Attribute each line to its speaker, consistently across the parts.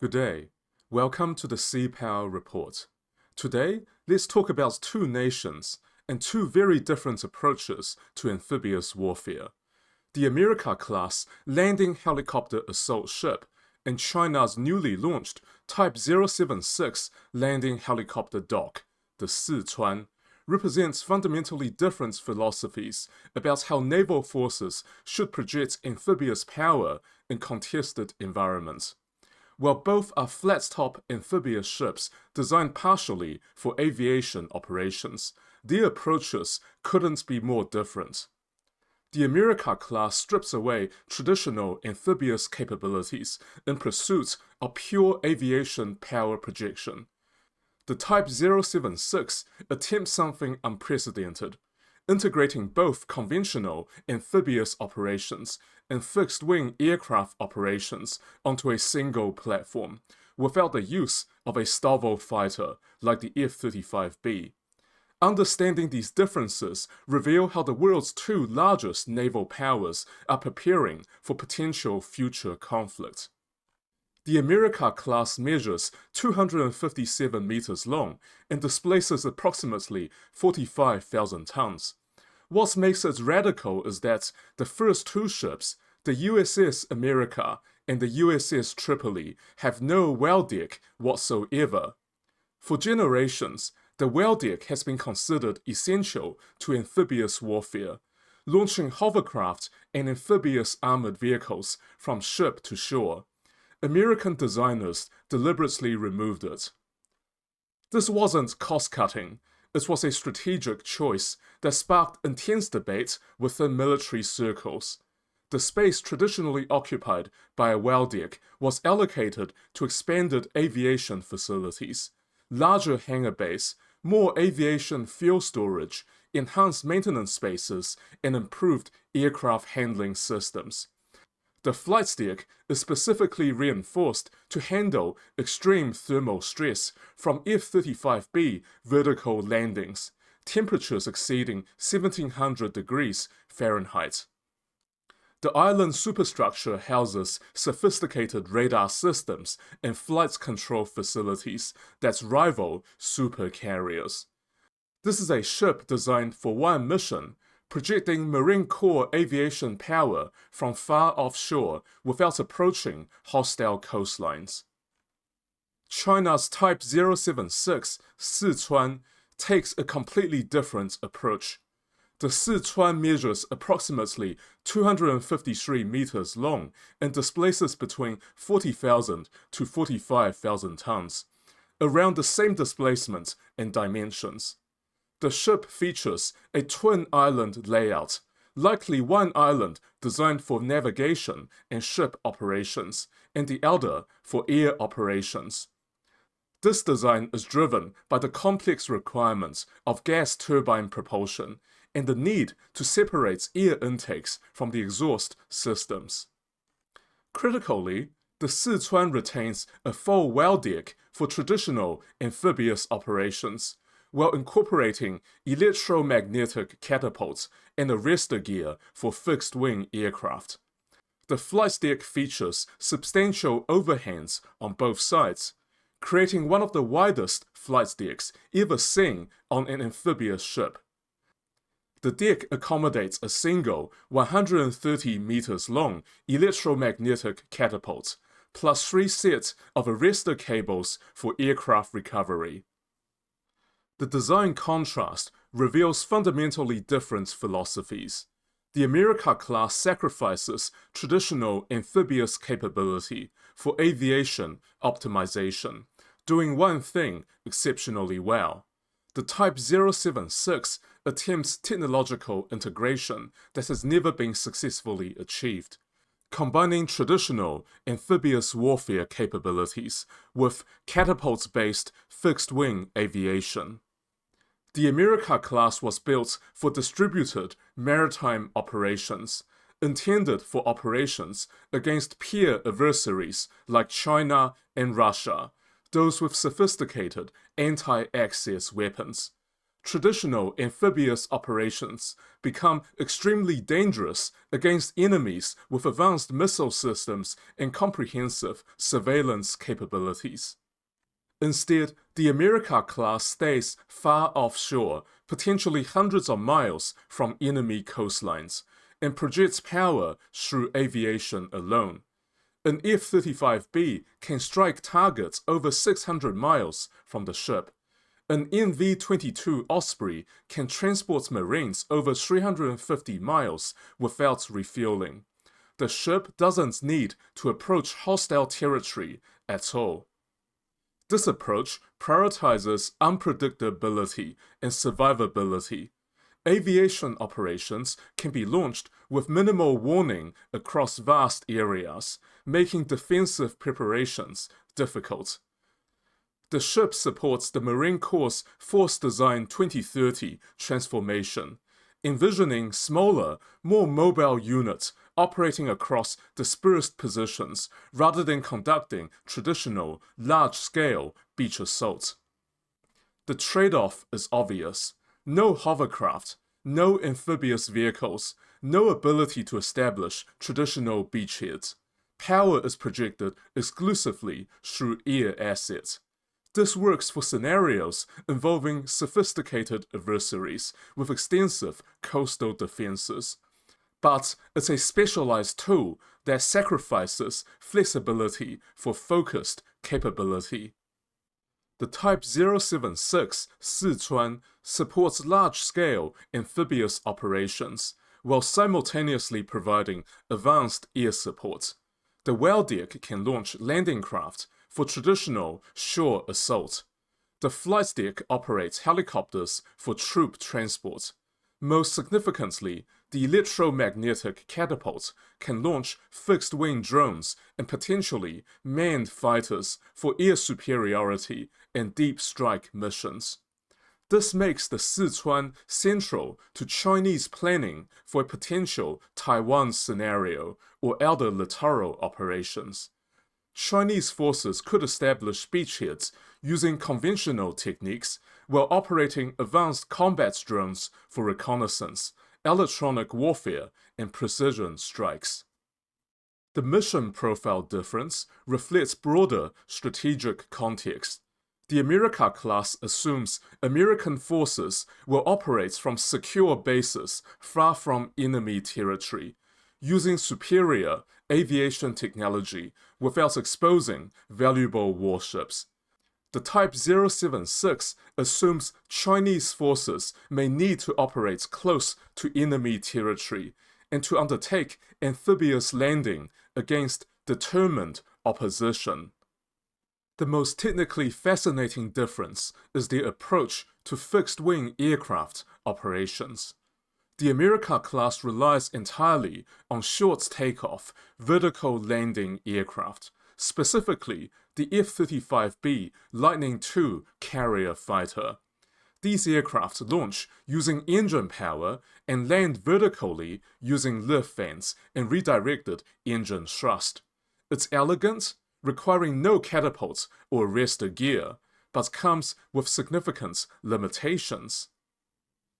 Speaker 1: Good day. Welcome to the Sea Power Report. Today, let's talk about two nations and two very different approaches to amphibious warfare. The America-class landing helicopter assault ship and China's newly launched Type 076 landing helicopter dock, the Sichuan, represents fundamentally different philosophies about how naval forces should project amphibious power in contested environments. While both are flat-top amphibious ships designed partially for aviation operations, their approaches couldn't be more different. The America class strips away traditional amphibious capabilities in pursuit of pure aviation power projection. The Type 076 attempts something unprecedented, integrating both conventional amphibious operations and fixed-wing aircraft operations onto a single platform, without the use of a STOVL fighter like the F-35B. Understanding these differences reveal how the world's two largest naval powers are preparing for potential future conflict. The America class measures 257 meters long and displaces approximately 45,000 tons. What makes it radical is that the first two ships, the USS America and the USS Tripoli, have no well deck whatsoever. For generations, the well deck has been considered essential to amphibious warfare, launching hovercraft and amphibious armored vehicles from ship to shore. American designers deliberately removed it. This wasn't cost-cutting. It was a strategic choice that sparked intense debate within military circles. The space traditionally occupied by a well deck was allocated to expanded aviation facilities, larger hangar bays, more aviation fuel storage, enhanced maintenance spaces, and improved aircraft handling systems. The flight deck is specifically reinforced to handle extreme thermal stress from F-35B vertical landings, temperatures exceeding 1700 degrees Fahrenheit. The island superstructure houses sophisticated radar systems and flight control facilities that rival supercarriers. This is a ship designed for one mission: projecting Marine Corps aviation power from far offshore without approaching hostile coastlines. China's Type 076 Sichuan takes a completely different approach. The Sichuan measures approximately 253 meters long and displaces between 40,000 to 45,000 tons, around the same displacement and dimensions. The ship features a twin island layout, likely one island designed for navigation and ship operations, and the other for air operations. This design is driven by the complex requirements of gas turbine propulsion and the need to separate air intakes from the exhaust systems. Critically, the Sichuan retains a full well deck for traditional amphibious operations, while incorporating electromagnetic catapults and arrestor gear for fixed-wing aircraft. The flight deck features substantial overhangs on both sides, creating one of the widest flight decks ever seen on an amphibious ship. The deck accommodates a single 130 meters long electromagnetic catapult, plus 3 sets of arrestor cables for aircraft recovery. The design contrast reveals fundamentally different philosophies. The America class sacrifices traditional amphibious capability for aviation optimization, doing one thing exceptionally well. The Type 076 attempts technological integration that has never been successfully achieved, combining traditional amphibious warfare capabilities with catapult-based fixed-wing aviation. The America class was built for distributed maritime operations, intended for operations against peer adversaries like China and Russia, those with sophisticated anti-access weapons. traditional amphibious operations become extremely dangerous against enemies with advanced missile systems and comprehensive surveillance capabilities. Instead, the America-class stays far offshore, potentially hundreds of miles from enemy coastlines, and projects power through aviation alone. An F-35B can strike targets over 600 miles from the ship. An NV-22 Osprey can transport Marines over 350 miles without refueling. The ship doesn't need to approach hostile territory at all. This approach prioritizes unpredictability and survivability. Aviation operations can be launched with minimal warning across vast areas, making defensive preparations difficult. The ship supports the Marine Corps Force Design 2030 transformation, envisioning smaller, more mobile units operating across dispersed positions rather than conducting traditional, large-scale beach assaults. The trade-off is obvious. No hovercraft, no amphibious vehicles, no ability to establish traditional beachheads. Power is projected exclusively through air assets. This works for scenarios involving sophisticated adversaries with extensive coastal defenses. But it's a specialized tool that sacrifices flexibility for focused capability. The Type 076 Sichuan supports large-scale amphibious operations while simultaneously providing advanced air support. The Waldeck can launch landing craft for traditional shore assault. The flight deck operates helicopters for troop transport. Most significantly, the electromagnetic catapult can launch fixed-wing drones and potentially manned fighters for air superiority and deep strike missions. This makes the Sichuan central to Chinese planning for a potential Taiwan scenario or other littoral operations. Chinese forces could establish beachheads using conventional techniques while operating advanced combat drones for reconnaissance, electronic warfare, and precision strikes. The mission profile difference reflects broader strategic context. The America class assumes American forces will operate from secure bases far from enemy territory, using superior aviation technology without exposing valuable warships. The Type 076 assumes Chinese forces may need to operate close to enemy territory and to undertake amphibious landing against determined opposition. The most technically fascinating difference is the approach to fixed-wing aircraft operations. The America class relies entirely on short takeoff, vertical landing aircraft, specifically the F-35B Lightning II carrier fighter. These aircraft launch using engine power and land vertically using lift fans and redirected engine thrust. It's elegant, requiring no catapult or arrestor gear, but comes with significant limitations.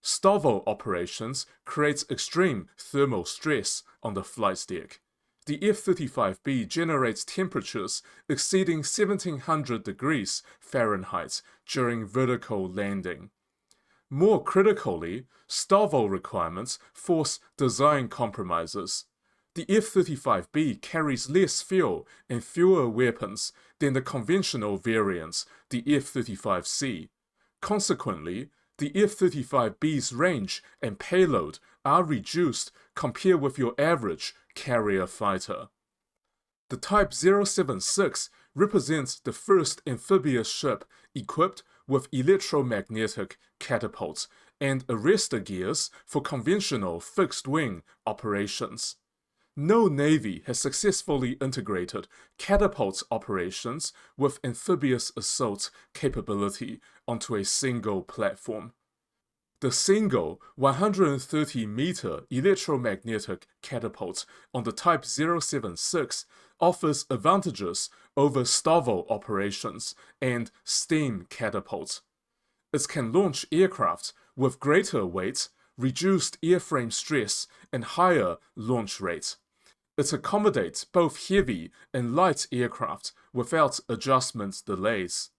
Speaker 1: STOVL operations create extreme thermal stress on the flight deck. The F-35B generates temperatures exceeding 1700 degrees Fahrenheit during vertical landing. More critically, STOVL requirements force design compromises. The F-35B carries less fuel and fewer weapons than the conventional variants, the F-35C. Consequently, the F-35B's range and payload are reduced compared with your average carrier fighter. The Type 076 represents the first amphibious ship equipped with electromagnetic catapults and arrestor gears for conventional fixed-wing operations. No navy has successfully integrated catapult operations with amphibious assault capability onto a single platform. The single 130-meter electromagnetic catapult on the Type 076 offers advantages over STOVL operations and steam catapults. it can launch aircraft with greater weight, reduced airframe stress, and higher launch rate. It accommodates both heavy and light aircraft without adjustment delays.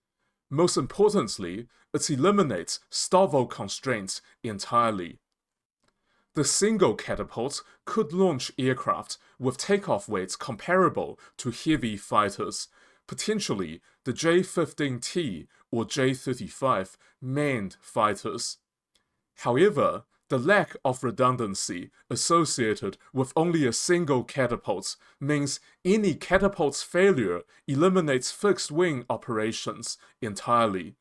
Speaker 1: Most importantly, it eliminates STOVL constraints entirely. The single catapult could launch aircraft with takeoff weights comparable to heavy fighters, potentially the J-15T or J-35 manned fighters. However, the lack of redundancy associated with only a single catapult means any catapult's failure eliminates fixed-wing operations entirely.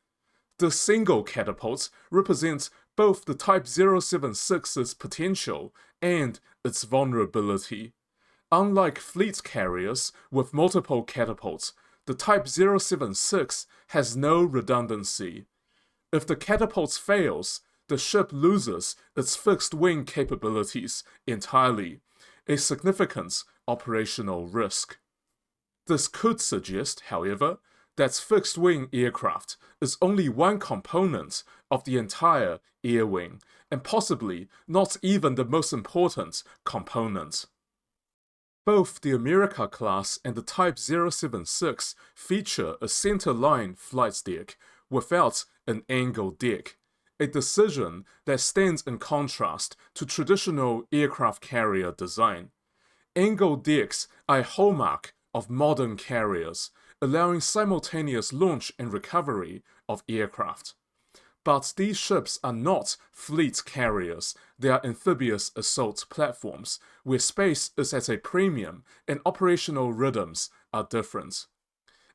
Speaker 1: The single catapult represents both the Type 076's potential and its vulnerability. Unlike fleet carriers with multiple catapults, the Type 076 has no redundancy. If the catapult fails, the ship loses its fixed-wing capabilities entirely, a significant operational risk. This could suggest, however, that fixed-wing aircraft is only one component of the entire air wing, and possibly not even the most important component. Both the America class and the Type 076 feature a center-line flight deck without an angled deck, a decision that stands in contrast to traditional aircraft carrier design. Angled decks are a hallmark of modern carriers, allowing simultaneous launch and recovery of aircraft. But these ships are not fleet carriers, they are amphibious assault platforms, where space is at a premium and operational rhythms are different.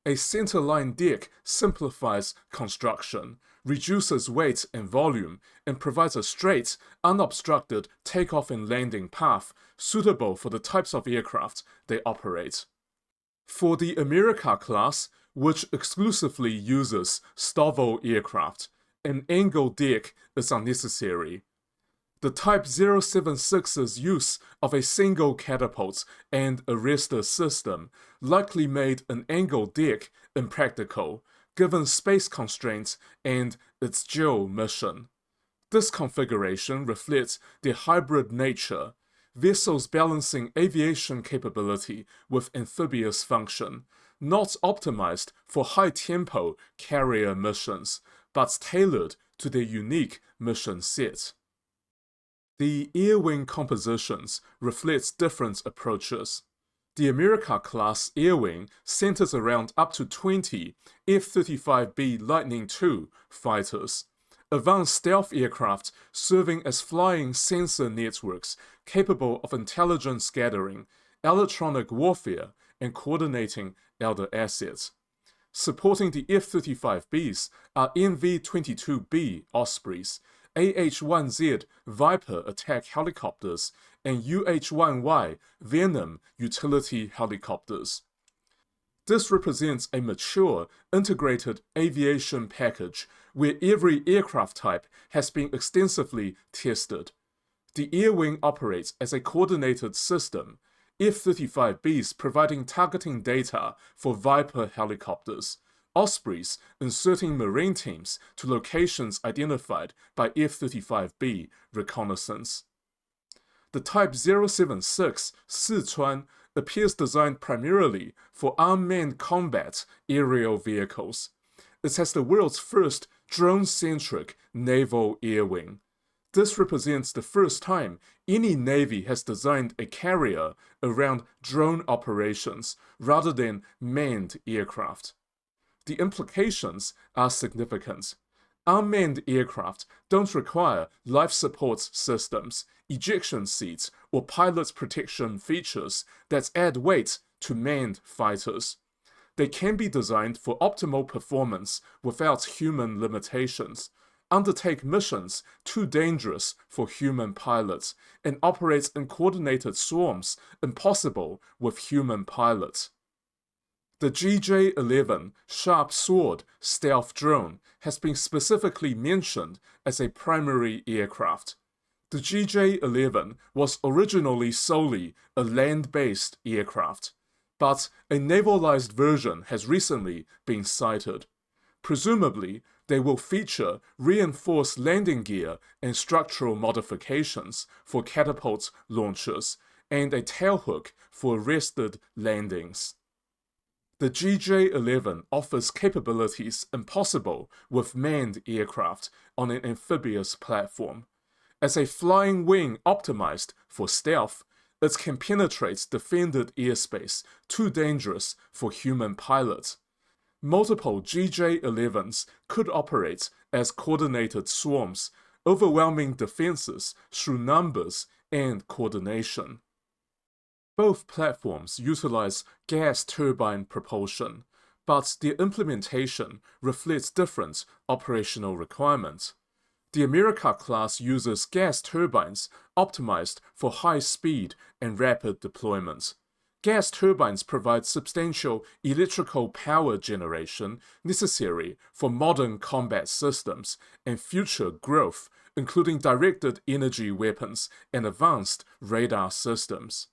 Speaker 1: A centerline deck simplifies construction, reduces weight and volume, and provides a straight, unobstructed takeoff and landing path suitable for the types of aircraft they operate. For the America class, which exclusively uses STOVL aircraft, an angled deck is unnecessary. The Type 076's use of a single catapult and arrestor system likely made an angled deck impractical, given space constraints and its dual mission. This configuration reflects the hybrid nature, vessels balancing aviation capability with amphibious function, not optimized for high-tempo carrier missions, but tailored to their unique mission set. The air wing compositions reflect different approaches. The America class air wing centers around up to 20 F-35B Lightning II fighters, advanced stealth aircraft serving as flying sensor networks capable of intelligence gathering, electronic warfare, and coordinating other assets. Supporting the F-35Bs are MV-22B Ospreys, AH-1Z Viper attack helicopters, and UH-1Y Venom utility helicopters. This represents a mature, integrated aviation package where every aircraft type has been extensively tested. The air wing operates as a coordinated system, F-35Bs providing targeting data for Viper helicopters, Ospreys inserting marine teams to locations identified by F-35B reconnaissance. The Type 076 Sichuan appears designed primarily for unmanned combat aerial vehicles. It has the world's first drone-centric naval air wing. This represents the first time any navy has designed a carrier around drone operations rather than manned aircraft. The implications are significant. Unmanned aircraft don't require life support systems, ejection seats, or pilot protection features that add weight to manned fighters. They can be designed for optimal performance without human limitations, undertake missions too dangerous for human pilots, and operate in coordinated swarms impossible with human pilots. The GJ-11 Sharp Sword stealth drone has been specifically mentioned as a primary aircraft. The GJ-11 was originally solely a land-based aircraft, but a navalized version has recently been sighted. Presumably, they will feature reinforced landing gear and structural modifications for catapult launchers and a tailhook for arrested landings. The GJ-11 offers capabilities impossible with manned aircraft on an amphibious platform. As a flying wing optimized for stealth, it can penetrate defended airspace too dangerous for human pilots. Multiple GJ-11s could operate as coordinated swarms, overwhelming defenses through numbers and coordination. Both platforms utilize gas turbine propulsion, but their implementation reflects different operational requirements. The America class uses gas turbines optimized for high speed and rapid deployment. Gas turbines provide substantial electrical power generation necessary for modern combat systems and future growth, including directed energy weapons and advanced radar systems.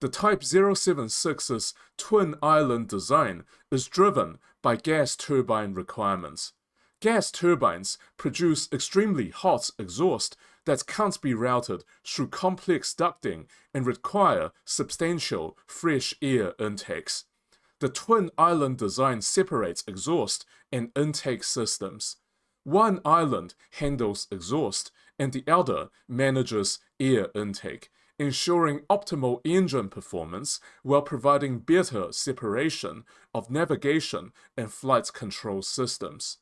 Speaker 1: The Type 076's twin island design is driven by gas turbine requirements. Gas turbines produce extremely hot exhaust that can't be routed through complex ducting and require substantial fresh air intakes. The twin island design separates exhaust and intake systems. One island handles exhaust and the other manages air intake, ensuring optimal engine performance while providing better separation of navigation and flight control systems.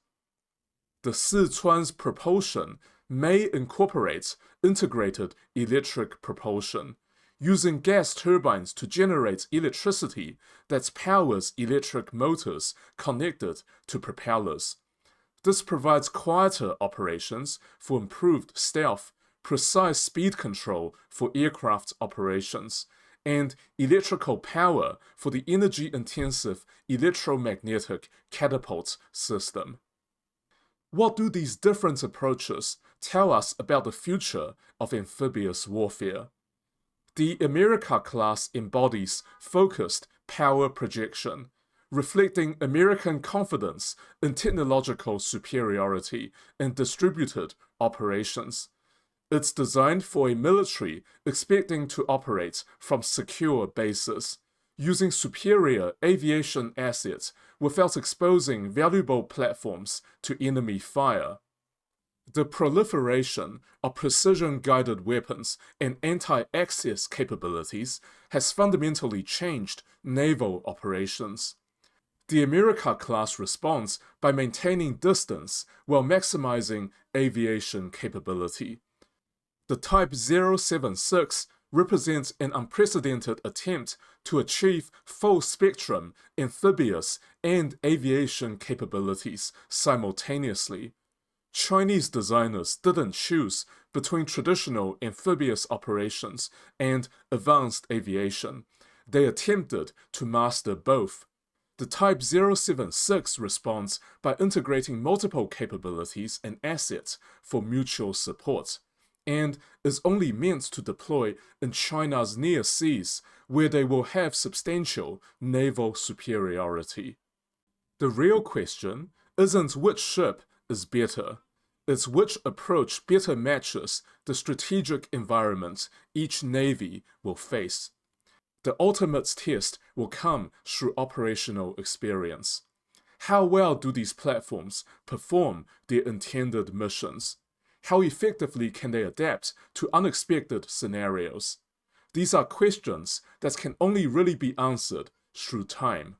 Speaker 1: The Sichuan's propulsion may incorporate integrated electric propulsion, using gas turbines to generate electricity that powers electric motors connected to propellers. This provides quieter operations for improved stealth, precise speed control for aircraft operations, and electrical power for the energy-intensive electromagnetic catapult system. What do these different approaches tell us about the future of amphibious warfare? The America class embodies focused power projection, reflecting American confidence in technological superiority and distributed operations. It's designed for a military expecting to operate from secure bases, using superior aviation assets without exposing valuable platforms to enemy fire. The proliferation of precision-guided weapons and anti-access capabilities has fundamentally changed naval operations. The America class responds by maintaining distance while maximizing aviation capability. The Type 076 represents an unprecedented attempt to achieve full-spectrum amphibious and aviation capabilities simultaneously. Chinese designers didn't choose between traditional amphibious operations and advanced aviation. They attempted to master both. The Type 076 responds by integrating multiple capabilities and assets for mutual support, and is only meant to deploy in China's near seas, where they will have substantial naval superiority. The real question isn't which ship is better, it's which approach better matches the strategic environment each navy will face. The ultimate test will come through operational experience. How well do these platforms perform their intended missions? How effectively can they adapt to unexpected scenarios? These are questions that can only really be answered through time.